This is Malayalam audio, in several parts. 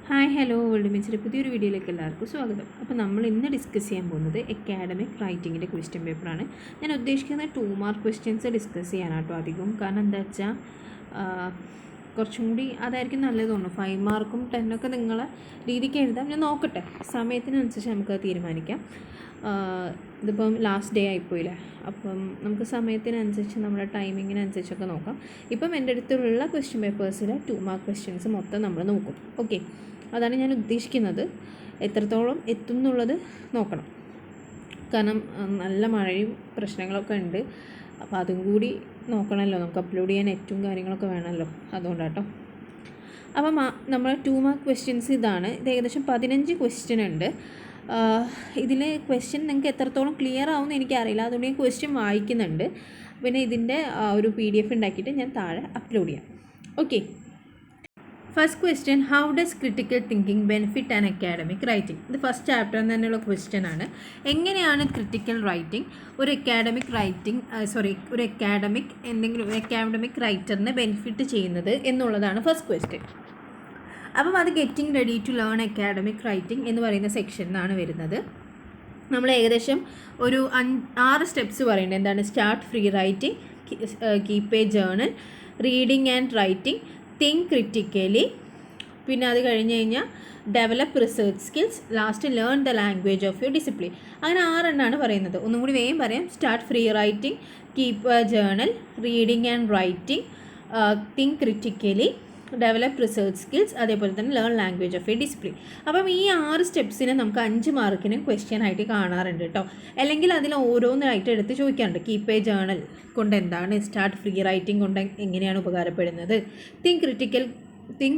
ഹായ് ഹലോ വേൾഡ് മിച്ചിൻ്റെ പുതിയൊരു വീഡിയോയിലേക്ക് എല്ലാവർക്കും സ്വാഗതം. അപ്പോൾ നമ്മൾ ഇന്ന് ഡിസ്കസ് ചെയ്യാൻ പോകുന്നത് അക്കാഡമിക് റൈറ്റിങ്ങിൻ്റെ ക്വസ്റ്റ്യൻ പേപ്പറാണ്. ഞാൻ ഉദ്ദേശിക്കുന്നത് 2 മാർക്ക് ക്വസ്റ്റ്യൻസ് ഡിസ്കസ് ചെയ്യാനാട്ടോ അധികം. കാരണം എന്താ വെച്ചാൽ കുറച്ചും കൂടി അതായിരിക്കും നല്ലത് തോന്നുന്നു. 5 മാർക്കും 10 ഒക്കെ നിങ്ങളെ രീതിക്ക് എഴുതാം. ഞാൻ നോക്കട്ടെ, സമയത്തിനനുസരിച്ച് നമുക്കത് തീരുമാനിക്കാം. ഇതിപ്പം ലാസ്റ്റ് ഡേ ആയിപ്പോയില്ലേ, അപ്പം നമുക്ക് സമയത്തിനനുസരിച്ച് നമ്മുടെ ടൈമിങ്ങിനനുസരിച്ചൊക്കെ നോക്കാം. ഇപ്പം എൻ്റെ അടുത്തുള്ള ക്വസ്റ്റ്യൻ പേപ്പേഴ്സിലെ 2 മാർക്ക് ക്വസ്റ്റ്യൻസ് മൊത്തം നമ്മൾ നോക്കും. ഓക്കെ, അതാണ് ഞാൻ ഉദ്ദേശിക്കുന്നത്. എത്രത്തോളം എത്തും എന്നുള്ളത് നോക്കണം. കാരണം നല്ല മഴയും പ്രശ്നങ്ങളൊക്കെ ഉണ്ട്. അപ്പോൾ അതും കൂടി നോക്കണമല്ലോ, നമുക്ക് അപ്ലോഡ് ചെയ്യാൻ നെറ്റും കാര്യങ്ങളൊക്കെ വേണമല്ലോ, അതുകൊണ്ടാട്ടോ. അപ്പം നമ്മൾ 2 മാർക്ക് ക്വസ്റ്റ്യൻസ് ഇതാണ്. ഇത് ഏകദേശം 15 ക്വസ്റ്റ്യൻ ഉണ്ട്. ഇതിൽ ക്വസ്റ്റ്യൻ നിങ്ങൾക്ക് എത്രത്തോളം ക്ലിയർ ആവുമെന്ന് എനിക്കറിയില്ല, അതുകൊണ്ട് ഞാൻ ക്വസ്റ്റ്യൻ വായിക്കുന്നുണ്ട്. പിന്നെ ഇതിൻ്റെ ഒരു PDF ഉണ്ടാക്കിയിട്ട് ഞാൻ താഴെ അപ്ലോഡ് ചെയ്യാം. Okay, first question, how does critical thinking benefit and academic writing? ഇത് ഫസ്റ്റ് ചാപ്റ്ററിൽ തന്നെയുള്ള ക്വസ്റ്റ്യൻ ആണ്. എങ്ങനെയാണ് ക്രിട്ടിക്കൽ റൈറ്റിംഗ് ഒരു അക്കാഡമിക് റൈറ്ററിനെ ബെനിഫിറ്റ് ചെയ്യുന്നത് എന്നുള്ളതാണ് ഫസ്റ്റ് ക്വസ്റ്റ്യൻ. അപ്പം അത് getting ready to learn academic writing എന്ന് പറയുന്ന സെക്ഷനിലാണ് വരുന്നത്. നമ്മൾ ഏകദേശം ഒരു 6 സ്റ്റെപ്സ് പറയുന്നുണ്ട്. എന്താണ്? Start free writing, keep a journal, reading and writing, think critically, പിന്നെ അത് കഴിഞ്ഞ് കഴിഞ്ഞാൽ develop research skills, last learn the language of your discipline. അങ്ങനെ 6 എണ്ണമാണ് പറയുന്നത്. ഒന്നും കൂടി വേഗം പറയാം. Start free writing, keep a journal, reading and writing, think critically, develop research skills, അതേപോലെ തന്നെ learn language of A discipline. അപ്പം ഈ 6 സ്റ്റെപ്സിനെ നമുക്ക് 5 മാർക്കിന് ക്വസ്റ്റ്യൻ ആയിട്ട് കാണാറുണ്ട് കേട്ടോ. അല്ലെങ്കിൽ അതിൽ ഓരോന്നായിട്ട് എടുത്ത് ചോദിക്കാറുണ്ട്. കീപ്പ് എ ജേർണൽ കൊണ്ട് എന്താണ്, സ്റ്റാർട്ട് ഫ്രീ റൈറ്റിംഗ് കൊണ്ട് എങ്ങനെയാണ് ഉപകാരപ്പെടുന്നത്, തിങ്ക്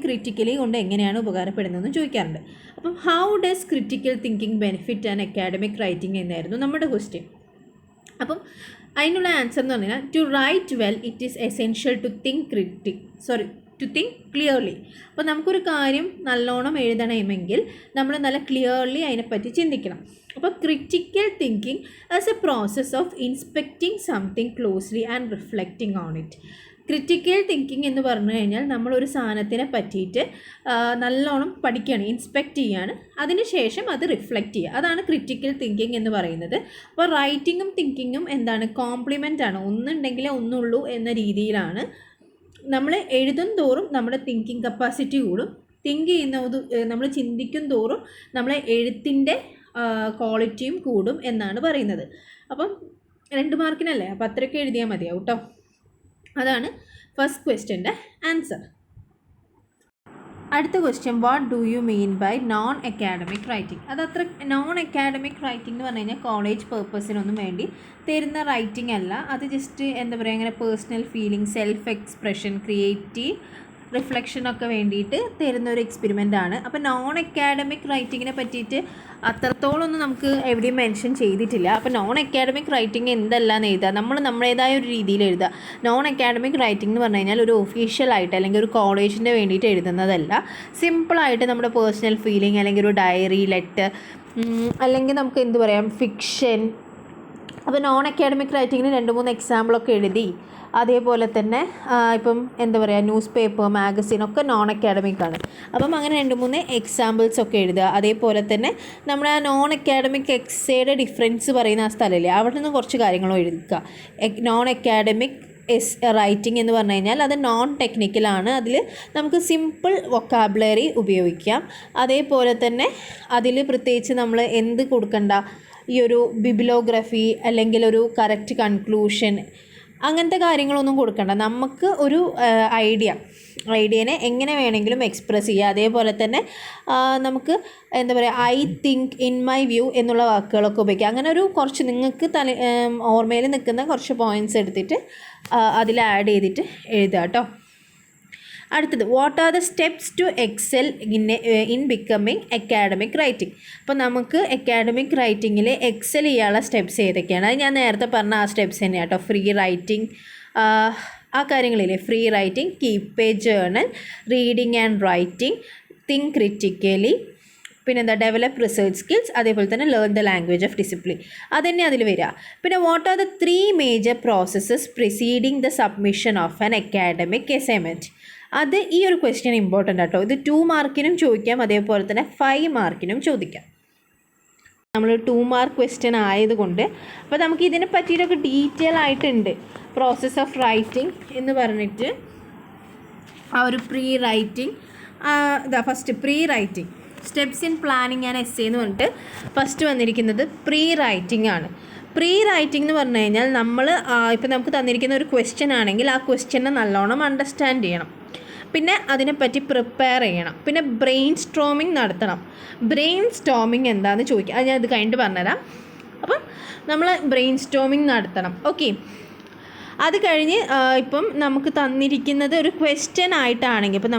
ക്രിറ്റിക്കലി കൊണ്ട് എങ്ങനെയാണ് ഉപകാരപ്പെടുന്നതെന്ന് ചോദിക്കാറുണ്ട്. അപ്പം how does critical thinking benefit and academic writing എന്നായിരുന്നു നമ്മുടെ ക്വസ്റ്റ്യൻ. അപ്പം അതിനുള്ള ആൻസർ എന്ന് പറഞ്ഞാൽ to write well it is essential to think clearly. അപ്പോൾ നമുക്കൊരു കാര്യം നല്ലോണം എഴുതണമെങ്കിൽ നമ്മൾ നല്ല ക്ലിയർലി അതിനെപ്പറ്റി ചിന്തിക്കണം. അപ്പോൾ critical thinking as a process of inspecting something closely and reflecting on it. Critical thinking എന്ന് പറഞ്ഞു കഴിഞ്ഞാൽ നമ്മളൊരു സാധനത്തിനെ പറ്റിയിട്ട് നല്ലോണം പഠിക്കുകയാണ്, ഇൻസ്പെക്റ്റ് ചെയ്യുകയാണ്, അതിനുശേഷം അത് റിഫ്ലക്റ്റ് ചെയ്യുക. അതാണ് ക്രിറ്റിക്കൽ തിങ്കിങ് എന്ന് പറയുന്നത്. അപ്പോൾ റൈറ്റിങ്ങും തിങ്കിങ്ങും എന്താണ്? കോംപ്ലിമെൻ്റ് ആണ്. ഒന്നുണ്ടെങ്കിലേ ഒന്നുള്ളൂ എന്ന രീതിയിലാണ്. നമ്മൾ എഴുതും തോറും നമ്മുടെ തിങ്കിങ് കപ്പാസിറ്റി കൂടും. തിങ്ക് ചെയ്യുന്നത് നമ്മൾ ചിന്തിക്കും തോറും നമ്മളെ എഴുത്തിൻ്റെ ക്വാളിറ്റിയും കൂടും എന്നാണ് പറയുന്നത്. അപ്പം 2 മാർക്കിനല്ലേ, അപ്പോൾ അത്രയൊക്കെ എഴുതിയാൽ മതിയാവും കേട്ടോ. അതാണ് ഫസ്റ്റ് ക്വസ്റ്റ്യൻ്റെ ആൻസർ. അടുത്ത question, what do you mean by non academic writing? അതത്ര നോൺ അക്കാഡമിക് റൈറ്റിംഗ് എന്ന് പറഞ്ഞു കഴിഞ്ഞാൽ കോളേജ് പേർപ്പസിനൊന്നും വേണ്ടി തരുന്ന റൈറ്റിംഗ് അല്ല. അത് ജസ്റ്റ് എന്താ പറയുക, അങ്ങനെ personal feeling, self expression, creative റിഫ്ലക്ഷനൊക്കെ വേണ്ടിയിട്ട് തരുന്ന ഒരു എക്സ്പെരിമെൻ്റ് ആണ്. അപ്പോൾ നോൺ അക്കാഡമിക് റൈറ്റിങ്ങിനെ പറ്റിയിട്ട് അത്രത്തോളം ഒന്നും നമുക്ക് എവിടെയും മെൻഷൻ ചെയ്തിട്ടില്ല. അപ്പോൾ നോൺ അക്കാഡമിക് റൈറ്റിംഗ് എന്തെല്ലാമെന്ന് എഴുതുക, നമ്മൾ നമ്മുടേതായ ഒരു രീതിയിൽ എഴുതുക. നോൺ അക്കാഡമിക് റൈറ്റിംഗ് എന്ന് പറഞ്ഞു കഴിഞ്ഞാൽ ഒരു ഒഫീഷ്യലായിട്ട് അല്ലെങ്കിൽ ഒരു കോളേജിൻ്റെ വേണ്ടിയിട്ട് എഴുതുന്നതല്ല. സിമ്പിളായിട്ട് നമ്മുടെ പേഴ്സണൽ ഫീലിംഗ്, അല്ലെങ്കിൽ ഒരു ഡയറി, ലെറ്റർ, അല്ലെങ്കിൽ നമുക്ക് എന്ത് പറയാം, ഫിക്ഷൻ. അപ്പോൾ നോൺ അക്കാഡമിക് റൈറ്റിങ്ങിന് 2-3 എക്സാമ്പിളൊക്കെ എഴുതി. അതേപോലെ തന്നെ ഇപ്പം എന്താ പറയുക, ന്യൂസ് പേപ്പർ, മാഗസിനൊക്കെ നോൺ അക്കാഡമിക് ആണ്. അപ്പം അങ്ങനെ 2-3 എക്സാമ്പിൾസ് ഒക്കെ എഴുതുക. അതേപോലെ തന്നെ നമ്മുടെ ആ നോൺ അക്കാഡമിക് എക്സയുടെ ഡിഫറൻസ് പറയുന്ന ആ സ്ഥലമില്ലേ, അവിടെ നിന്ന് കുറച്ച് കാര്യങ്ങളും എഴുതുക. നോൺ അക്കാഡമിക് റൈറ്റിംഗ് എന്ന് പറഞ്ഞു കഴിഞ്ഞാൽ അത് നോൺ ടെക്നിക്കലാണ്. അതിൽ നമുക്ക് സിമ്പിൾ വൊക്കാബുലറി ഉപയോഗിക്കാം. അതേപോലെ തന്നെ അതിൽ പ്രത്യേകിച്ച് നമ്മൾ എന്ത് കൊടുക്കണ്ട, ഈ ഒരു ബിബ്ലിയോഗ്രഫി അല്ലെങ്കിൽ ഒരു കറക്റ്റ് കൺക്ലൂഷൻ, അങ്ങനത്തെ കാര്യങ്ങളൊന്നും കൊടുക്കണ്ട. നമുക്ക് ഒരു ഐഡിയനെ എങ്ങനെ വേണമെങ്കിലും എക്സ്പ്രസ് ചെയ്യുക. അതേപോലെ തന്നെ നമുക്ക് എന്താ പറയുക, I think, in my view എന്നുള്ള വാക്കുകളൊക്കെ ഉപയോഗിക്കുക. അങ്ങനെ ഒരു കുറച്ച് നിങ്ങൾക്ക് ഓർമ്മയിൽ നിൽക്കുന്ന കുറച്ച് പോയിൻറ്റ്സ് എടുത്തിട്ട് അതിൽ ആഡ് ചെയ്തിട്ട് എഴുതുക കേട്ടോ. അടുത്തത്, what are the steps to excel in becoming academic writing? അപ്പോൾ നമുക്ക് അക്കാഡമിക് റൈറ്റിങ്ങിൽ എക്സൽ ചെയ്യാനുള്ള സ്റ്റെപ്സ് ഏതൊക്കെയാണ്? അത് ഞാൻ നേരത്തെ പറഞ്ഞ ആ സ്റ്റെപ്സ് തന്നെയാണ് കേട്ടോ. ഫ്രീ റൈറ്റിംഗ്, ആ കാര്യങ്ങളില്ലേ, free writing, keep a journal, reading and writing, think critically, പിന്നെന്താ, ഡെവലപ്പ് റിസർച്ച് സ്കിൽസ്, അതേപോലെ തന്നെ learn the language of discipline. അതന്നെ അതിൽ വരിക. പിന്നെ what are the 3 major processes preceding the submission of an academic assignment? അത് ഈ ഒരു ക്വസ്റ്റ്യൻ ഇമ്പോർട്ടൻ്റ് ആട്ടോ. ഇത് 2 മാർക്കിനും ചോദിക്കാം, അതേപോലെ തന്നെ 5 മാർക്കിനും ചോദിക്കാം. നമ്മൾ 2 മാർക്ക് ക്വസ്റ്റ്യൻ ആയതുകൊണ്ട് അപ്പോൾ നമുക്ക് ഇതിനെ പറ്റിയിട്ടൊക്കെ ഡീറ്റെയിൽ ആയിട്ടുണ്ട്. പ്രോസസ്സ് ഓഫ് റൈറ്റിംഗ് എന്ന് പറഞ്ഞിട്ട് ആ ഒരു pre writing, first pre writing steps in planning and essay എന്ന് പറഞ്ഞിട്ട് ഫസ്റ്റ് വന്നിരിക്കുന്നത് പ്രീ റൈറ്റിംഗ് ആണ്. പ്രീ റൈറ്റിംഗ് എന്ന് പറഞ്ഞു കഴിഞ്ഞാൽ നമ്മൾ ഇപ്പോൾ നമുക്ക് തന്നിരിക്കുന്ന ഒരു ക്വസ്റ്റ്യൻ ആണെങ്കിൽ ആ ക്വസ്റ്റ്യനെ നല്ലോണം അണ്ടർസ്റ്റാൻഡ് ചെയ്യണം, പിന്നെ അതിനെപ്പറ്റി പ്രിപ്പയർ ചെയ്യണം, പിന്നെ ബ്രെയിൻ സ്റ്റോമിങ് നടത്തണം. ബ്രെയിൻ സ്റ്റോമിങ് എന്താണെന്ന് ചോദിക്കുക, അത് ഞാൻ ഇത് കഴിഞ്ഞിട്ട് പറഞ്ഞുതരാം. അപ്പം നമ്മൾ ബ്രെയിൻ സ്റ്റോമിങ് നടത്തണം. ഓക്കെ, അത് കഴിഞ്ഞ് ഇപ്പം നമുക്ക് തന്നിരിക്കുന്നത് ഒരു ക്വസ്റ്റ്യൻ ആയിട്ടാണെങ്കിൽ, ഇപ്പം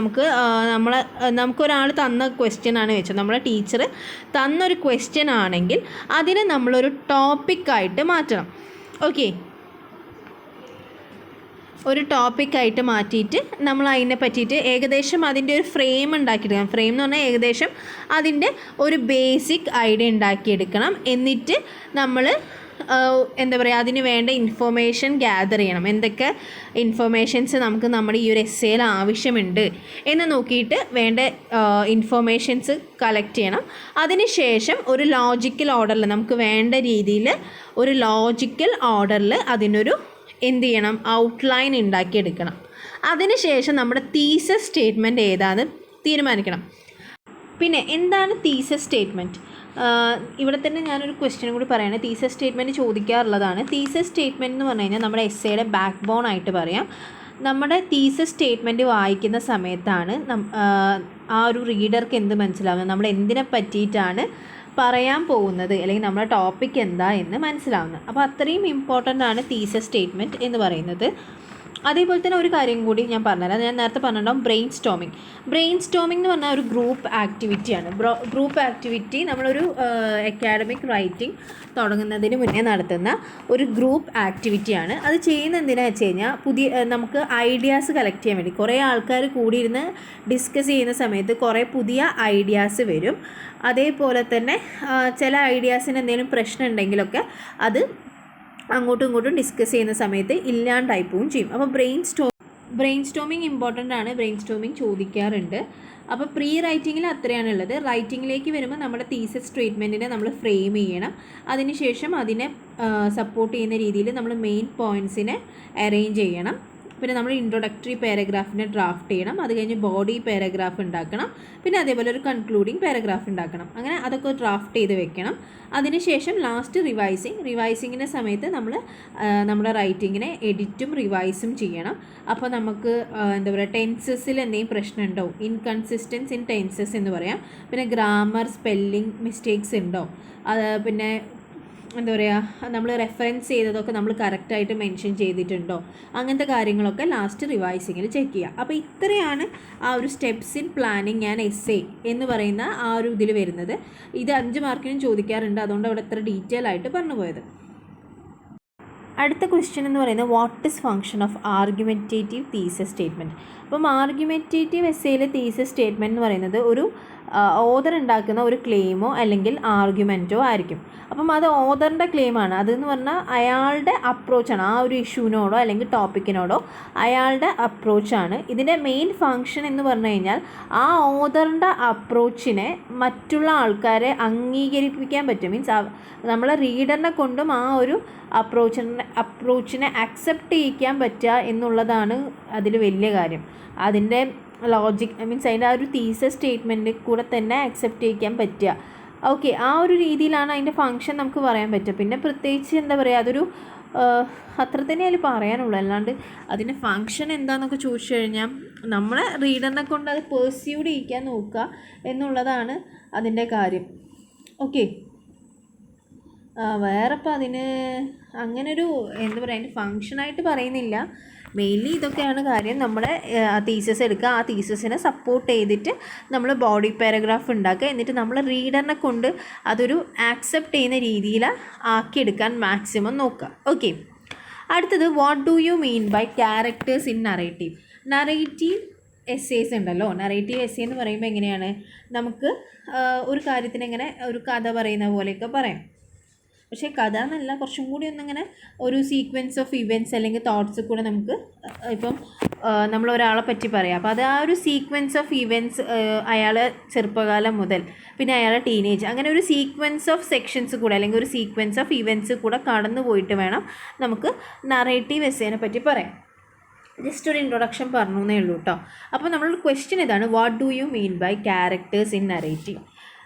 നമുക്കൊരാൾ തന്ന ക്വസ്റ്റ്യൻ ആണ് വെച്ചത്, നമ്മളെ ടീച്ചർ തന്നൊരു ക്വസ്റ്റ്യൻ ആണെങ്കിൽ അതിനെ നമ്മളൊരു ടോപ്പിക്കായിട്ട് മാറ്റണം. ഓക്കെ, ഒരു ടോപ്പിക്കായിട്ട് മാറ്റിയിട്ട് നമ്മൾ അതിനെ പറ്റിയിട്ട് ഏകദേശം അതിൻ്റെ ഒരു ഫ്രെയിം ഉണ്ടാക്കിയെടുക്കണം. ഫ്രെയിം എന്ന് പറഞ്ഞാൽ ഏകദേശം അതിൻ്റെ ഒരു ബേസിക് ഐഡിയ ഉണ്ടാക്കിയെടുക്കണം. എന്നിട്ട് നമ്മൾ എന്താ പറയുക, അതിന് വേണ്ട ഇൻഫോർമേഷൻ ഗ്യാദർ ചെയ്യണം. എന്തൊക്കെ ഇൻഫോർമേഷൻസ് നമുക്ക് നമ്മുടെ ഈ ഒരു എസ്സേയിൽ ആവശ്യമുണ്ട് എന്ന് നോക്കിയിട്ട് വേണ്ട ഇൻഫോർമേഷൻസ് കളക്ട് ചെയ്യണം. അതിനുശേഷം ഒരു ലോജിക്കൽ ഓർഡറിൽ, നമുക്ക് വേണ്ട രീതിയിൽ ഒരു ലോജിക്കൽ ഓർഡറിൽ അതിനൊരു എന്ത് ചെയ്യണം, ഔട്ട്ലൈൻ ഉണ്ടാക്കിയെടുക്കണം. അതിനുശേഷം നമ്മുടെ തീസസ് സ്റ്റേറ്റ്മെൻറ്റ് ഏതാണെന്ന് തീരുമാനിക്കണം. പിന്നെ എന്താണ് തീസസ് സ്റ്റേറ്റ്മെൻറ്റ്? ഇവിടെ തന്നെ ഞാനൊരു ക്വസ്റ്റ്യൻ കൂടി പറയുകയാണ്. തീസസ് സ്റ്റേറ്റ്മെൻറ്റ് ചോദിക്കാറുള്ളതാണ്. തീസസ് സ്റ്റേറ്റ്മെൻറ്റ് എന്ന് പറഞ്ഞു കഴിഞ്ഞാൽ നമ്മുടെ എസ്സേയുടെ ബാക്ക് ബോൺ ആയിട്ട് പറയാം. നമ്മുടെ തീസസ് സ്റ്റേറ്റ്മെൻറ്റ് വായിക്കുന്ന സമയത്താണ് ആ ഒരു റീഡർക്ക് എന്ത് മനസ്സിലാവുന്നത്, നമ്മൾ എന്തിനെ പറ്റിയിട്ടാണ് പറയാൻ പോകുന്നത്, അല്ലെങ്കിൽ നമ്മുടെ ടോപ്പിക് എന്താ എന്ന് മനസ്സിലാവുന്നത്. അപ്പോൾ അത്രയും ഇമ്പോർട്ടൻ്റ് ആണ് തീസസ് സ്റ്റേറ്റ്മെൻറ്റ് എന്ന് പറയുന്നത്. അതേപോലെ തന്നെ ഒരു കാര്യം കൂടി ഞാൻ പറഞ്ഞുതരാം. ഞാൻ നേരത്തെ പറഞ്ഞിട്ടുണ്ടാവും ബ്രെയിൻ സ്റ്റോമിങ്. ബ്രെയിൻ സ്റ്റോമിങ് എന്ന് പറഞ്ഞാൽ ഒരു ഗ്രൂപ്പ് ആക്ടിവിറ്റിയാണ്. ഗ്രൂപ്പ് ആക്ടിവിറ്റി നമ്മളൊരു അക്കാഡമിക് റൈറ്റിംഗ് തുടങ്ങുന്നതിന് മുന്നേ നടത്തുന്ന ഒരു ഗ്രൂപ്പ് ആക്ടിവിറ്റിയാണ്. അത് ചെയ്യുന്ന എന്തിനാണെന്ന് വെച്ച് കഴിഞ്ഞാൽ നമുക്ക് ഐഡിയാസ് കളക്ട് ചെയ്യാൻ വേണ്ടി. കുറേ ആൾക്കാർ കൂടിയിരുന്ന് ഡിസ്കസ് ചെയ്യുന്ന സമയത്ത് കുറേ പുതിയ ഐഡിയാസ് വരും. അതേപോലെ തന്നെ ചില ഐഡിയാസിന് എന്തെങ്കിലും പ്രശ്നം ഉണ്ടെങ്കിലൊക്കെ അത് അങ്ങോട്ടും ഇങ്ങോട്ടും ഡിസ്കസ് ചെയ്യുന്ന സമയത്ത് ഇല്ലാണ്ടായി പോവുകയും ചെയ്യും. അപ്പോൾ ബ്രെയിൻ സ്റ്റോമിങ് ഇമ്പോർട്ടൻ്റ് ആണ്. ബ്രെയിൻ സ്റ്റോമിങ് ചോദിക്കാറുണ്ട്. അപ്പോൾ പ്രീ റൈറ്റിങ്ങിൽ അത്രയാണുള്ളത്. റൈറ്റിങ്ങിലേക്ക് വരുമ്പോൾ നമ്മുടെ തീസസ് സ്റ്റേറ്റ്മെൻറ്റിനെ നമ്മൾ ഫ്രെയിം ചെയ്യണം. അതിനുശേഷം അതിനെ സപ്പോർട്ട് ചെയ്യുന്ന രീതിയിൽ നമ്മൾ മെയിൻ പോയിൻറ്റ്സിനെ അറേഞ്ച് ചെയ്യണം. പിന്നെ നമ്മൾ ഇൻട്രൊഡക്ടറി പാരഗ്രാഫിനെ ഡ്രാഫ്റ്റ് ചെയ്യണം. അത് കഴിഞ്ഞ് ബോഡി പാരഗ്രാഫ് ഉണ്ടാക്കണം. പിന്നെ അതേപോലെ ഒരു കൺക്ലൂഡിങ് പാരഗ്രാഫ് ഉണ്ടാക്കണം. അങ്ങനെ അതൊക്കെ ഡ്രാഫ്റ്റ് ചെയ്ത് വെക്കണം. അതിനുശേഷം ലാസ്റ്റ് റിവൈസിങ്ങിൻ്റെ സമയത്ത് നമ്മൾ നമ്മുടെ റൈറ്റിങ്ങിനെ എഡിറ്റും റിവൈസും ചെയ്യണം. അപ്പോൾ നമുക്ക് എന്താ പറയുക, ടെൻസസിൽ എന്തെങ്കിലും പ്രശ്നം ഉണ്ടോ, ഇൻകൺസിസ്റ്റൻസ് ഇൻ ടെൻസസ് എന്ന് പറയാം. പിന്നെ ഗ്രാമർ, സ്പെല്ലിംഗ് മിസ്റ്റേക്സ് ഉണ്ടോ, പിന്നെ എന്താ പറയുക, നമ്മൾ റെഫറൻസ് ചെയ്തതൊക്കെ നമ്മൾ കറക്റ്റായിട്ട് മെൻഷൻ ചെയ്തിട്ടുണ്ടോ, അങ്ങനത്തെ കാര്യങ്ങളൊക്കെ ലാസ്റ്റ് റിവൈസിങ്ങിൽ ചെക്ക് ചെയ്യുക. അപ്പോൾ ഇത്രയാണ് ആ ഒരു steps in planning and essay എന്ന് പറയുന്ന ആ ഒരു ഇതിൽ വരുന്നത്. ഇത് 5 മാർക്കിനും ചോദിക്കാറുണ്ട്, അതുകൊണ്ട് അവിടെ ഇത്ര ഡീറ്റെയിൽ ആയിട്ട് പറഞ്ഞു പോയത്. അടുത്ത ക്വസ്റ്റ്യൻ എന്ന് പറയുന്നത് what is function of argumentative thesis statement. അപ്പം ആർഗ്യുമെൻറ്റേറ്റീവ് എസ്സേയിൽ തീസസ് സ്റ്റേറ്റ്മെൻറ്റ് എന്ന് പറയുന്നത് ഒരു ഓതർ ഉണ്ടാക്കുന്ന ഒരു ക്ലെയിമോ അല്ലെങ്കിൽ ആർഗ്യുമെൻറ്റോ ആയിരിക്കും. അപ്പം അത് ഓതറിൻ്റെ ക്ലെയിമാണ്. അതെന്ന് പറഞ്ഞാൽ അയാളുടെ അപ്രോച്ചാണ്, ആ ഒരു ഇഷ്യൂവിനോടോ അല്ലെങ്കിൽ ടോപ്പിക്കിനോടോ അയാളുടെ അപ്രോച്ചാണ്. ഇതിൻ്റെ മെയിൻ ഫങ്ഷൻ എന്ന് പറഞ്ഞു കഴിഞ്ഞാൽ ആ ഓതറിൻ്റെ അപ്രോച്ചിനെ മറ്റുള്ള ആൾക്കാരെ അംഗീകരിപ്പിക്കാൻ പറ്റും. മീൻസ് നമ്മളെ റീഡറിനെ കൊണ്ടും ആ ഒരു അപ്രോച്ചിനെ അക്സെപ്റ്റ് ചെയ്യിക്കാൻ പറ്റുക എന്നുള്ളതാണ് അതിൽ വലിയ കാര്യം. അതിൻ്റെ ലോജിക് മീൻസ് അതിൻ്റെ ആ ഒരു തീസസ് സ്റ്റേറ്റ്മെൻറ്റ് കൂടെ തന്നെ അക്സെപ്റ്റ് ചെയ്യിക്കാൻ പറ്റുക. ഓക്കെ, ആ ഒരു രീതിയിലാണ് അതിൻ്റെ ഫങ്ഷൻ നമുക്ക് പറയാൻ പറ്റുക. പിന്നെ പ്രത്യേകിച്ച് എന്താ പറയുക, അതൊരു അത്ര തന്നെ അതിൽ പറയാനുള്ളൂ. അല്ലാണ്ട് അതിൻ്റെ ഫങ്ഷൻ എന്താണെന്നൊക്കെ ചോദിച്ചു കഴിഞ്ഞാൽ നമ്മളെ റീഡറിനെ കൊണ്ട് അത് പെർസ്യൂഡ് ചെയ്യിക്കാൻ നോക്കുക എന്നുള്ളതാണ് അതിൻ്റെ കാര്യം. ഓക്കെ, വേറെ ഇപ്പം അതിന് അങ്ങനൊരു എന്താ പറയുക, അതിൻ്റെ ഫങ്ഷനായിട്ട് പറയുന്നില്ല. മെയിൻലി ഇതൊക്കെയാണ് കാര്യം. നമ്മുടെ തീസസ് എടുക്കുക, ആ തീസസിനെ സപ്പോർട്ട് ചെയ്തിട്ട് നമ്മൾ ബോഡി പാരഗ്രാഫ് ഉണ്ടാക്കുക, എന്നിട്ട് നമ്മൾ റീഡറിനെ കൊണ്ട് അതൊരു ആക്സെപ്റ്റ് ചെയ്യുന്ന രീതിയിൽ ആക്കിയെടുക്കാൻ മാക്സിമം നോക്കുക. ഓക്കെ, അടുത്തത് what do you mean by characters in narrative. Narrative essays ഉണ്ടല്ലോ. നറേറ്റീവ് എസ്സേ എന്ന് പറയുമ്പോൾ എങ്ങനെയാണ്, നമുക്ക് ഒരു കാര്യത്തിന് എങ്ങനെ ഒരു കഥ പറയുന്ന പോലെയൊക്കെ പറയാം. പക്ഷേ കഥ എന്നല്ല, കുറച്ചും കൂടി ഒന്നിങ്ങനെ ഒരു സീക്വൻസ് ഓഫ് ഇവൻറ്റ്സ് അല്ലെങ്കിൽ തോട്ട്സ് കൂടെ നമുക്ക് ഇപ്പം നമ്മൾ ഒരാളെ പറ്റി പറയാം. അപ്പോൾ അത് ആ ഒരു സീക്വൻസ് ഓഫ് ഇവൻറ്റ്സ്, അയാളെ ചെറുപ്പകാലം മുതൽ പിന്നെ അയാളെ ടീനേജ്, അങ്ങനെ ഒരു സീക്വൻസ് ഓഫ് സെക്ഷൻസ് കൂടെ അല്ലെങ്കിൽ ഒരു സീക്വൻസ് ഓഫ് ഇവൻറ്റ്സ് കൂടെ കടന്നു പോയിട്ട് വേണം നമുക്ക് നറേറ്റീവ് എസ്സേനെ പറ്റി പറയാം. ജസ്റ്റ് ഒരു ഇൻട്രൊഡക്ഷൻ പറഞ്ഞു എന്നേ ഉള്ളൂ കേട്ടോ. അപ്പോൾ നമ്മളുടെ ക്വസ്റ്റ്യൻ ഇതാണ്, what do you mean by characters in narrative?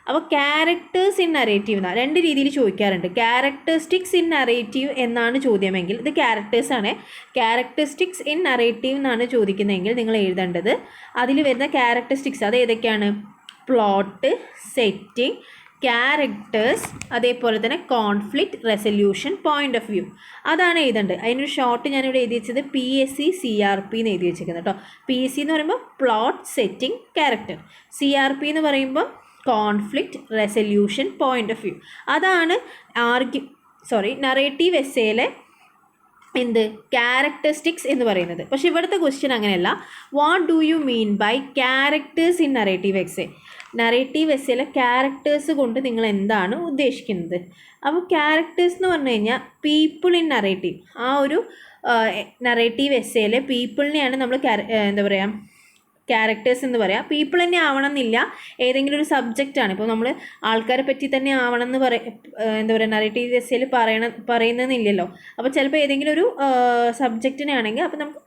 അപ്പോൾ ക്യാരക്ടേഴ്സ് ഇൻ നറേറ്റീവ് എന്നാണ് രണ്ട് രീതിയിൽ ചോദിക്കാറുണ്ട്. ക്യാരക്ടറിസ്റ്റിക്സ് ഇൻ നറേറ്റീവ് എന്നാണ് ചോദ്യമെങ്കിൽ ഇത് ക്യാരക്ടേഴ്സാണ്. ക്യാരക്ടറിസ്റ്റിക്സ് ഇൻ നറേറ്റീവ് എന്നാണ് ചോദിക്കുന്നതെങ്കിൽ നിങ്ങൾ എഴുതേണ്ടത് അതിൽ വരുന്ന ക്യാരക്ടറിസ്റ്റിക്സ് അത് ഏതൊക്കെയാണ്? പ്ലോട്ട്, സെറ്റിംഗ്, ക്യാരക്ടേഴ്സ്, അതേപോലെ തന്നെ conflict resolution, point of view, അതാണ് എഴുതേണ്ടത്. അതിനൊരു ഷോർട്ട് ഞാനിവിടെ എഴുതി വെച്ചത് PSC CRP എന്ന് എഴുതി വെച്ചിരിക്കുന്നത് കേട്ടോ. PSC എന്ന് പറയുമ്പോൾ പ്ലോട്ട്, സെറ്റിംഗ്, ക്യാരക്ടർ. CRP എന്ന് പറയുമ്പോൾ conflict resolution, point of view. അതാണ് നറേറ്റീവ് എസ്സേയിലെ എന്ത് ക്യാരക്ടറിസ്റ്റിക്സ് എന്ന് പറയുന്നത്. പക്ഷേ ഇവിടുത്തെ ക്വസ്റ്റ്യൻ അങ്ങനെയല്ല. What do you mean by characters in narrative essay? Narrative എസ്സേയിലെ ക്യാരക്ടേഴ്സ് കൊണ്ട് നിങ്ങൾ എന്താണ് ഉദ്ദേശിക്കുന്നത്? അപ്പോൾ ക്യാരക്ടേഴ്സ് എന്ന് പറഞ്ഞു കഴിഞ്ഞാൽ പീപ്പിൾ ഇൻ നറേറ്റീവ്, ആ ഒരു നറേറ്റീവ് എസ്സേയിലെ പീപ്പിളിനെയാണ് നമ്മൾ എന്താ പറയുക ക്യാരക്ടേഴ്സ് എന്ന് പറയാം. പീപ്പിൾ തന്നെ ആവണം എന്നില്ല, ഏതെങ്കിലും ഒരു സബ്ജക്റ്റാണ്. ഇപ്പോൾ നമ്മൾ ആൾക്കാരെ പറ്റി തന്നെ ആവണം എന്ന് എന്താ പറയുക നറേറ്റീവ് എസ്സേയിൽ പറയുന്നതെന്നില്ലല്ലോ. അപ്പോൾ ചിലപ്പോൾ ഏതെങ്കിലും ഒരു സബ്ജക്റ്റിനെ ആണെങ്കിൽ അപ്പോൾ നമുക്ക്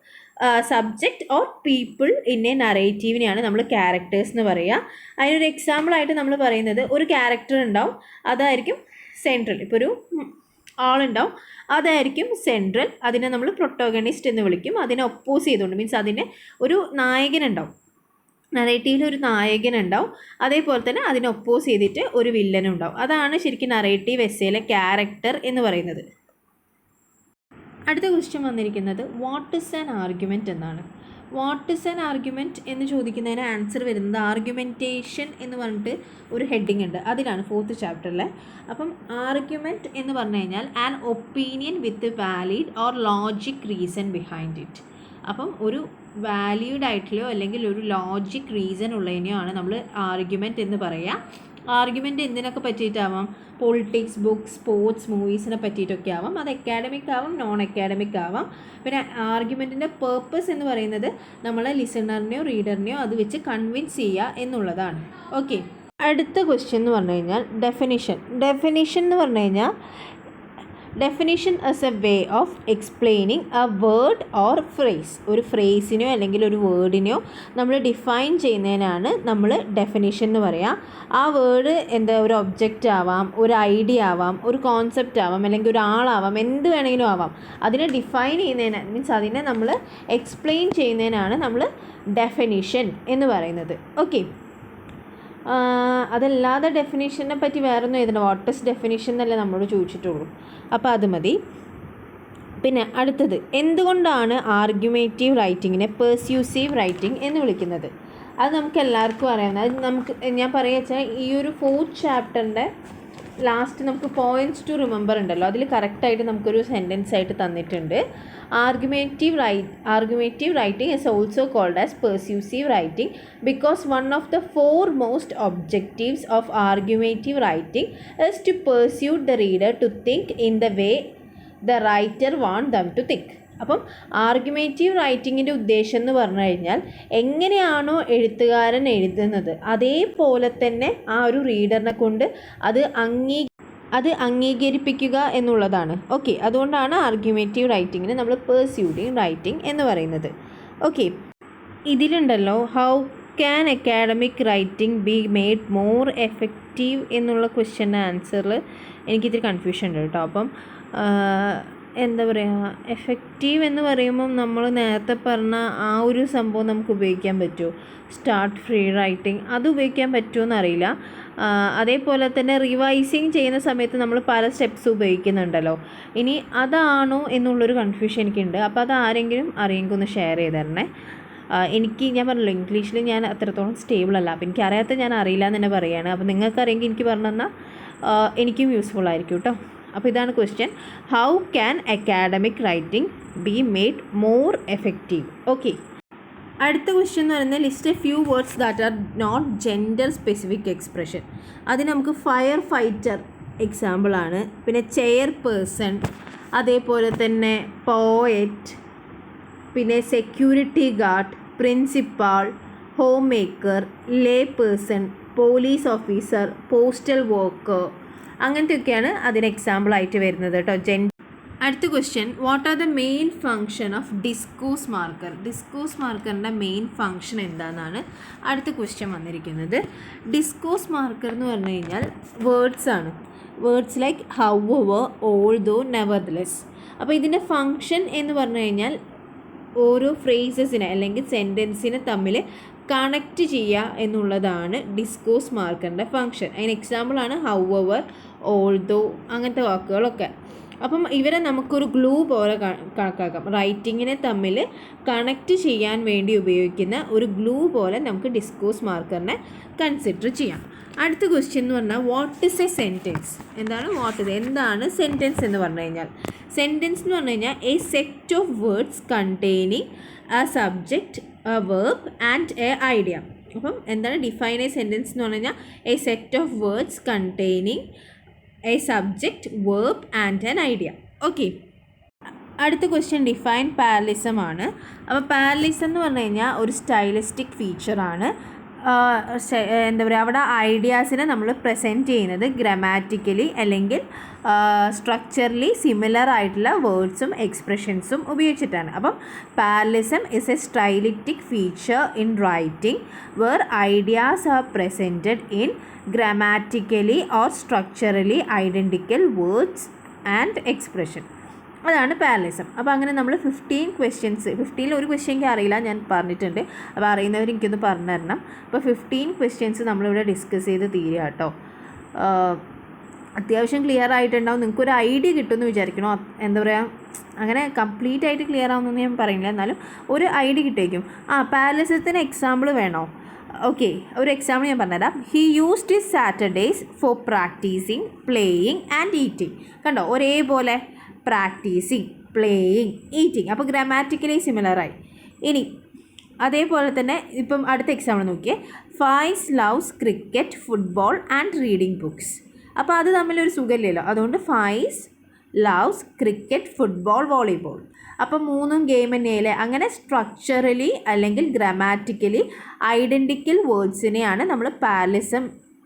subject or people in a നറേറ്റീവിനെയാണ് നമ്മൾ ക്യാരക്ടേഴ്സ് എന്ന് പറയുക. അതിനൊരു എക്സാമ്പിളായിട്ട് നമ്മൾ പറയുന്നത് ഒരു ക്യാരക്ടർ ഉണ്ടാവും, അതായിരിക്കും സെൻട്രൽ. ഇപ്പോൾ ഒരു ആളുണ്ടാവും, അതായിരിക്കും സെൻട്രൽ. അതിനെ നമ്മൾ പ്രൊട്ടോഗണിസ്റ്റ് എന്ന് വിളിക്കും. അതിനെ ഒപ്പോസ് ചെയ്തുകൊണ്ട് മീൻസ് അതിന് ഒരു നായകനുണ്ടാവും, നറേറ്റീവിൽ ഒരു നായകനുണ്ടാവും. അതേപോലെ തന്നെ അതിനെ ഒപ്പോസ് ചെയ്തിട്ട് ഒരു വില്ലനുണ്ടാവും. അതാണ് ശരിക്കും നറേറ്റീവ് എസ്സേയിലെ ക്യാരക്ടർ എന്ന് പറയുന്നത്. അടുത്ത ക്വസ്റ്റ്യൻ വന്നിരിക്കുന്നത് വാട്ട് ഈസ് ആൻ ആർഗ്യുമെൻറ്റ് എന്നാണ്. വാട്ട് ഈസ് ആൻ ആർഗ്യുമെൻറ്റ് എന്ന് ചോദിക്കുന്നതിന് ആൻസർ വരുന്നത് ആർഗ്യുമെൻറ്റേഷൻ എന്ന് പറഞ്ഞിട്ട് ഒരു ഹെഡിങ് ഉണ്ട്, അതിലാണ് 4th ചാപ്റ്ററിൽ. അപ്പം ആർഗ്യുമെൻറ്റ് എന്ന് പറഞ്ഞു കഴിഞ്ഞാൽ an opinion with valid or logic reason behind it. അപ്പം ഒരു വാലിഡ് ആയിട്ടുള്ളയോ അല്ലെങ്കിൽ ഒരു ലോജിക് റീസൺ ഉള്ളതിനെയോ ആണ് നമ്മൾ ആർഗ്യുമെൻറ്റ് എന്ന് പറയുക. ആർഗ്യുമെൻറ്റ് എന്തിനൊക്കെ പറ്റിയിട്ടാവാം? പൊളിറ്റിക്സ്, ബുക്സ്, സ്പോർട്സ്, മൂവീസിനെ പറ്റിയിട്ടൊക്കെ ആവാം. അത് അക്കാഡമിക് ആവാം, നോൺ അക്കാഡമിക് ആവാം. പിന്നെ ആർഗ്യുമെൻറ്റിൻ്റെ പേർപ്പസ് എന്ന് പറയുന്നത് നമ്മളെ ലിസണറിനെയോ റീഡറിനെയോ അത് വെച്ച് കൺവിൻസ് ചെയ്യുക എന്നുള്ളതാണ്. ഓക്കെ, അടുത്ത ക്വസ്റ്റ്യൻ എന്ന് പറഞ്ഞു കഴിഞ്ഞാൽ ഡെഫിനിഷൻ എന്ന് പറഞ്ഞു കഴിഞ്ഞാൽ definition as a way of explaining A word or phrase. ഒരു ഫ്രേസിനെയോ അല്ലെങ്കിൽ ഒരു വേർഡിനെയോ നമ്മൾ ഡിഫൈൻ ചെയ്യുന്നതിനാണ് നമ്മൾ ഡെഫിനിഷൻ എന്ന് പറയുക. ആ വേർഡ് എന്താ ഒരു ഒബ്ജക്റ്റ് ആവാം, ഒരു ഐഡിയ ആവാം, ഒരു കോൺസെപ്റ്റ് ആവാം, അല്ലെങ്കിൽ ഒരു ആളാവാം, എന്ത് വേണമെങ്കിലും ആവാം. അതിനെ ഡിഫൈൻ ചെയ്യുന്നതിന് മീൻസ് അതിനെ നമ്മൾ എക്സ്പ്ലെയിൻ ചെയ്യുന്നതിനാണ് നമ്മൾ ഡെഫിനിഷൻ എന്ന് പറയുന്നത്. ഓക്കെ, അതല്ലാതെ ഡെഫിനിഷനെ പറ്റി വേറൊന്നും എഴുതണം. വാട്ട് ഈസ് ഡെഫിനിഷൻ എന്നല്ലേ നമ്മളോട് ചോദിച്ചിട്ടുള്ളൂ. അപ്പോൾ അത് മതി. പിന്നെ അടുത്തത്, എന്തുകൊണ്ടാണ് ആർഗ്യുമേറ്റീവ് റൈറ്റിങ്ങിനെ പെർസ്യൂസീവ് റൈറ്റിംഗ് എന്ന് വിളിക്കുന്നത്? അത് നമുക്ക് എല്ലാവർക്കും അറിയാവുന്ന, അത് നമുക്ക് ഞാൻ പറയുക വെച്ചാൽ ഈ ഒരു 4th ചാപ്റ്ററിൻ്റെ ലാസ്റ്റ് നമുക്ക് പോയിൻറ്റ്സ് ടു റിമെമ്പർ ഉണ്ടല്ലോ, അതിൽ കറക്റ്റായിട്ട് നമുക്കൊരു സെൻറ്റൻസ് ആയിട്ട് തന്നിട്ടുണ്ട്. ആർഗ്യുമേറ്റീവ് writing is also called as persuasive writing because one of the foremost objectives of argumentative writing is to persuade the reader to think in the way the writer want them to think. അപ്പം ആർഗ്യുമേറ്റീവ് റൈറ്റിങ്ങിൻ്റെ ഉദ്ദേശം എന്ന് പറഞ്ഞു കഴിഞ്ഞാൽ എങ്ങനെയാണോ എഴുത്തുകാരൻ എഴുതുന്നത് അതേപോലെ തന്നെ ആ ഒരു റീഡറിനെ കൊണ്ട് അത് അംഗീകരിപ്പിക്കുക എന്നുള്ളതാണ്. ഓക്കെ, അതുകൊണ്ടാണ് ആർഗ്യുമേറ്റീവ് റൈറ്റിങ്ങിന് നമ്മൾ പെർസ്യൂഡിങ് റൈറ്റിംഗ് എന്ന് പറയുന്നത്. ഓക്കെ, ഇതിലുണ്ടല്ലോ how can academic writing be made more effective എന്നുള്ള ക്വസ്റ്റ്യൻ്റെ ആൻസറിൽ എനിക്കിത്തിരി കൺഫ്യൂഷൻ ഉണ്ട് കേട്ടോ. അപ്പം എന്താ പറയുക, എഫക്റ്റീവ് എന്ന് പറയുമ്പം നമ്മൾ നേരത്തെ പറഞ്ഞ ആ ഒരു സംഭവം നമുക്ക് ഉപയോഗിക്കാൻ പറ്റുമോ? സ്റ്റാർട്ട് ഫ്രീ റൈറ്റിംഗ് അത് ഉപയോഗിക്കാൻ പറ്റുമോ എന്നറിയില്ല. അതേപോലെ തന്നെ റിവൈസിങ് ചെയ്യുന്ന സമയത്ത് നമ്മൾ പല സ്റ്റെപ്സ് ഉപയോഗിക്കുന്നുണ്ടല്ലോ. ഇനി അതാണോ എന്നുള്ളൊരു കൺഫ്യൂഷൻ എനിക്കുണ്ട്. അപ്പോൾ അത് ആരെങ്കിലും അറിയെങ്കിൽ ഒന്ന് ഷെയർ ചെയ്ത് തരണേ. ഞാൻ പറഞ്ഞല്ലോ ഇംഗ്ലീഷിൽ ഞാൻ അത്രത്തോളം സ്റ്റേബിൾ അല്ല, അപ്പോൾ എനിക്കറിയാത്ത ഞാൻ അറിയില്ല എന്ന് തന്നെ പറയുകയാണ്. അപ്പോൾ നിങ്ങൾക്ക് അറിയെങ്കിൽ എനിക്ക് പറഞ്ഞു തന്നാൽ എനിക്കും യൂസ്ഫുൾ ആയിരിക്കും കേട്ടോ. അപ്പോൾ ഇതാണ് question, how can academic writing be made more effective? Okay, അടുത്ത ക്വസ്റ്റ്യൻ എന്ന് പറയുന്നത് list a few words that are not gender specific expression. അതിന് നമുക്ക് ഫയർ ഫൈറ്റർ എക്സാമ്പിളാണ്. പിന്നെ ചെയർപേഴ്സൺ, അതേപോലെ തന്നെ പോയറ്റ്, പിന്നെ security guard, principal, homemaker, lay person, police officer, postal worker, അങ്ങനത്തെയൊക്കെയാണ് അതിന് എക്സാമ്പിളായിട്ട് വരുന്നത് കേട്ടോ. അടുത്ത question, what are the main function of discourse marker? Discourse മാർക്കറിൻ്റെ മെയിൻ ഫങ്ഷൻ എന്താണെന്നാണ് അടുത്ത ക്വസ്റ്റ്യൻ വന്നിരിക്കുന്നത്. ഡിസ്കോഴ്സ് മാർക്കർ എന്ന് പറഞ്ഞു കഴിഞ്ഞാൽ വേർഡ്സ് ആണ്. Words like however, although, nevertheless. അപ്പോൾ ഇതിൻ്റെ ഫങ്ഷൻ എന്ന് പറഞ്ഞു കഴിഞ്ഞാൽ ഓരോ ഫ്രേസസിനെ അല്ലെങ്കിൽ സെൻറ്റൻസിനെ തമ്മിൽ കണക്റ്റ് ചെയ്യുക എന്നുള്ളതാണ് ഡിസ്കോഴ്സ് മാർക്കറിൻ്റെ ഫങ്ഷൻ. അതിന് എക്സാമ്പിളാണ് ഹൗവർ, ഓൾദോ, അങ്ങനത്തെ വാക്കുകളൊക്കെ. അപ്പം ഇവരെ നമുക്കൊരു ഗ്ലൂ പോലെ കണക്കാക്കാം. റൈറ്റിങ്ങിനെ തമ്മിൽ കണക്റ്റ് ചെയ്യാൻ വേണ്ടി ഉപയോഗിക്കുന്ന ഒരു ഗ്ലൂ പോലെ നമുക്ക് ഡിസ്കോഴ്സ് മാർക്കറിനെ കൺസിഡർ ചെയ്യാം. അടുത്ത ക്വസ്റ്റ്യൻ എന്ന് പറഞ്ഞാൽ വാട്ട് ഇസ് എ സെൻറ്റൻസ്? എന്താണ് സെൻറ്റൻസ് എന്ന് പറഞ്ഞു കഴിഞ്ഞാൽ? സെൻറ്റൻസ് എന്ന് പറഞ്ഞു കഴിഞ്ഞാൽ A set of words containing A subject, A verb and A idea. അപ്പം എന്താണ് ഡിഫൈൻ എ സെൻറ്റൻസ് എന്ന് പറഞ്ഞു കഴിഞ്ഞാൽ A set of words containing A subject, verb and an idea. Okay, അടുത്ത ക്വസ്റ്റ്യൻ ഡിഫൈൻ പാരലിസം ആണ്. അപ്പോൾ പാരലിസം എന്ന് പറഞ്ഞു കഴിഞ്ഞാൽ ഒരു സ്റ്റൈലിസ്റ്റിക് ഫീച്ചറാണ്. എന്താ പറയുക, അവിടെ ഐഡിയാസിനെ നമ്മൾ പ്രസൻറ്റ് ചെയ്യുന്നത് ഗ്രാമാറ്റിക്കലി അല്ലെങ്കിൽ സ്ട്രക്ചറലി സിമിലർ ആയിട്ടുള്ള വേർഡ്സും എക്സ്പ്രഷൻസും ഉപയോഗിച്ചിട്ടാണ്. അപ്പം parallelism is a stylistic feature in writing where ideas are presented in grammatically or structurally identical words and expression. അതാണ് പാരലിസം. അപ്പോൾ അങ്ങനെ നമ്മൾ 15 ക്വസ്റ്റ്യൻസ്, 15 ഒരു ക്വസ്റ്റ്യൻ എനിക്ക് അറിയില്ല, ഞാൻ പറഞ്ഞിട്ടുണ്ട്. അപ്പോൾ അറിയുന്നവർ എനിക്കൊന്ന് പറഞ്ഞു തരണം. അപ്പോൾ 15 ക്വസ്റ്റ്യൻസ് നമ്മളിവിടെ ഡിസ്കസ് ചെയ്ത് തീരുക കേട്ടോ. അത്യാവശ്യം ക്ലിയർ ആയിട്ടുണ്ടാവും, നിങ്ങൾക്കൊരു ഐഡിയ കിട്ടുമെന്ന് വിചാരിക്കണോ. എന്താ പറയുക, അങ്ങനെ കംപ്ലീറ്റ് ആയിട്ട് ക്ലിയർ ആവുമെന്ന് ഞാൻ പറയുന്നില്ല, എന്നാലും ഒരു ഐഡിയ കിട്ടുമായിരിക്കും. പാരലിസത്തിന് എക്സാമ്പിൾ വേണോ? ഓക്കെ, ഒരു എക്സാമ്പിൾ ഞാൻ പറഞ്ഞുതരാം. He used his Saturdays for practising, playing and eating. കണ്ടോ, ഒരേപോലെ പ്രാക്ടീസിങ്, പ്ലേയിങ്, ഈറ്റിംഗ്. അപ്പോൾ ഗ്രാമാറ്റിക്കലി സിമിലറായി. ഇനി അതേപോലെ തന്നെ ഇപ്പം അടുത്ത എക്സാമ്പിൾ നോക്കിയേ. Faiz loves cricket, football and reading books. അപ്പോൾ അത് തമ്മിലൊരു സുഖമില്ലല്ലോ, അതുകൊണ്ട് Faiz loves cricket, football, volleyball. അപ്പോൾ മൂന്നും ഗെയിം തന്നെയല്ലേ. അങ്ങനെ സ്ട്രക്ചറലി അല്ലെങ്കിൽ ഗ്രാമാറ്റിക്കലി ഐഡൻറ്റിക്കൽ വേർഡ്സിനെയാണ് നമ്മൾ പാരലിസം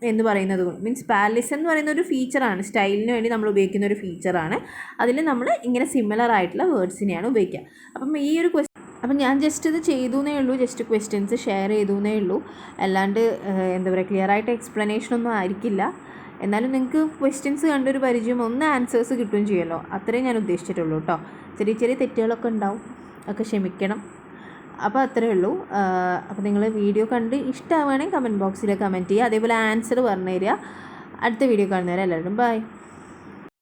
എന്ന് പറയുന്നത്. മീൻസ് പാരലിസം എന്ന് പറയുന്ന ഒരു ഫീച്ചറാണ്, സ്റ്റൈലിന് വേണ്ടി നമ്മൾ ഉപയോഗിക്കുന്ന ഒരു ഫീച്ചറാണ്. അതിൽ നമ്മൾ ഇങ്ങനെ സിമിലർ ആയിട്ടുള്ള വേർഡ്സിനെയാണ് ഉപയോഗിക്കുക. അപ്പം ഈ ഒരു അപ്പം ഞാൻ ജസ്റ്റ് ഇത് ചെയ്തു എന്നേ ഉള്ളൂ, ജസ്റ്റ് ക്വസ്റ്റ്യൻസ് ഷെയർ ചെയ്തു എന്നേ ഉള്ളൂ. അല്ലാണ്ട് എന്താ പറയുക, ക്ലിയർ ആയിട്ട് എക്സ്പ്ലനേഷനൊന്നും ആയിരിക്കില്ല. എന്നാലും നിങ്ങൾക്ക് ക്വസ്റ്റ്യൻസ് കണ്ടൊരു പരിചയം, ഒന്ന് ആൻസേഴ്സ് കിട്ടുകയും ചെയ്യുമല്ലോ, അത്രയും ഞാൻ ഉദ്ദേശിച്ചിട്ടുള്ളൂ കേട്ടോ. ചെറിയ ചെറിയ തെറ്റുകളൊക്കെ ഉണ്ടാവും, ഒക്കെ ക്ഷമിക്കണം. അപ്പോൾ അത്രയേ ഉള്ളൂ. അപ്പോൾ നിങ്ങൾ വീഡിയോ കണ്ട് ഇഷ്ടമാവുകയാണെങ്കിൽ കമൻറ്റ് ബോക്സിൽ കമൻറ്റ് ചെയ്യുക. അതേപോലെ ആൻസർ പറഞ്ഞു തരിക. അടുത്ത വീഡിയോ കാണുന്നവരെ എല്ലാവരും ബൈ.